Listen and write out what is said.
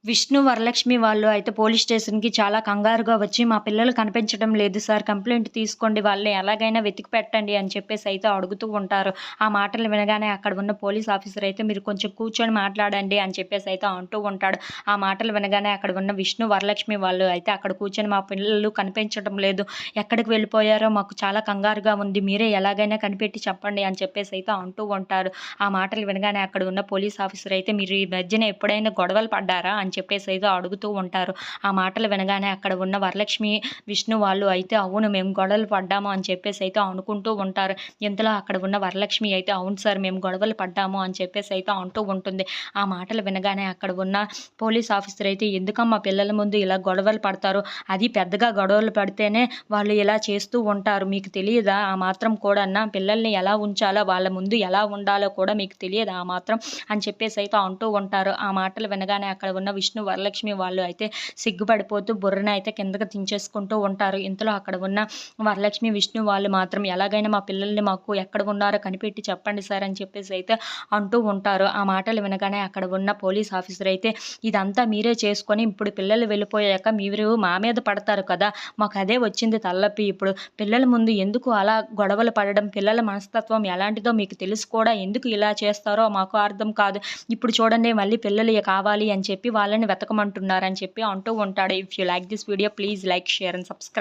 విష్ణు, వరలక్ష్మి వాళ్ళు అయితే పోలీస్ స్టేషన్‌కి చాలా కంగారుగా వచ్చి, "మా పిల్లలు కనిపించడం లేదు సార్, కంప్లెయింట్ తీసుకోండి. వాళ్ళని ఎలాగైనా వెతికి పెట్టండి" అని చెప్పేసి అయితే అడుగుతూ ఉంటారు. ఆ మాటలు వినగానే అక్కడ ఉన్న పోలీస్ ఆఫీసర్ అయితే, "మీరు కొంచెం కూర్చొని మాట్లాడండి" అని చెప్పేసి అయితే అంటూ ఉంటాడు. ఆ మాటలు వినగానే అక్కడ ఉన్న విష్ణు, వరలక్ష్మి వాళ్ళు అయితే అక్కడ కూర్చొని, "మా పిల్లలు కనిపించడం లేదు. ఎక్కడికి వెళ్ళిపోయారో మాకు చాలా కంగారుగా ఉంది. మీరే ఎలాగైనా కనిపెట్టి చెప్పండి" అని చెప్పేసి అయితే అంటూ ఉంటారు. ఆ మాటలు వినగానే అక్కడ ఉన్న పోలీస్ ఆఫీసర్ అయితే, "మీరు ఈ మధ్యన ఎప్పుడైనా గొడవలు పడ్డారా?" అని చెప్పేసి ఏదో అడుగుతూ ఉంటారు. ఆ మాటలు వినగానే అక్కడ ఉన్న వరలక్ష్మి, విష్ణు వాళ్ళు అయితే, "అవును, మేము గొడవలు పడ్డాము" అని చెప్పేసి అయితే అనుకుంటూ ఉంటారు. ఇంతలో అక్కడ ఉన్న వరలక్ష్మి అయితే, "అవును సార్, మేము గొడవలు పడ్డాము" అని చెప్పేసి అయితే అంటూ ఉంటుంది. ఆ మాటలు వినగానే అక్కడ ఉన్న పోలీస్ ఆఫీసర్ అయితే, "ఎందుకమ్మా పిల్లల ముందు ఇలా గొడవలు పడతారు? అది పెద్దగా గొడవలు పడితేనే వాళ్ళు ఇలా చేస్తూ ఉంటారు. మీకు తెలియదా ఆ మాత్రం కూడానా? పిల్లల్ని ఎలా ఉంచాలో, వాళ్ళ ముందు ఎలా ఉండాలో కూడా మీకు తెలియదా ఆ మాత్రం?" అని చెప్పేసి అయితే అంటూ ఉంటారు. ఆ మాటలు వినగానే అక్కడ ఉన్న విష్ణు, వరలక్ష్మి వాళ్ళు అయితే సిగ్గుపడిపోతూ బుర్రనైతే కిందకి దించేసుకుంటూ ఉంటారు. ఇంతలో అక్కడ ఉన్న వరలక్ష్మి, విష్ణు వాళ్ళు మాత్రం, "ఎలాగైనా మా పిల్లల్ని మాకు ఎక్కడ ఉన్నారో కనిపెట్టి చెప్పండి సార్" అని చెప్పేసి అయితే అంటూ ఉంటారు. ఆ మాటలు వినగానే అక్కడ ఉన్న పోలీస్ ఆఫీసర్ అయితే, "ఇదంతా మీరే చేసుకొని ఇప్పుడు పిల్లలు వెళ్ళిపోయాక మీరు మా మీద పడతారు కదా! మాకదే వచ్చింది తలనొప్పి ఇప్పుడు. పిల్లల ముందు ఎందుకు అలా గొడవలు పడడం? పిల్లల మనస్తత్వం ఎలాంటిదో మీకు తెలుసు కూడా. ఎందుకు ఇలా చేస్తారో మాకు అర్థం కాదు. ఇప్పుడు చూడండి, మళ్ళీ పిల్లలు కావాలి అని చెప్పి వాళ్ళని వెతకమంటున్నారని" చెప్పి అంటూ ఉంటాడు. If you like this video, please like, share and subscribe.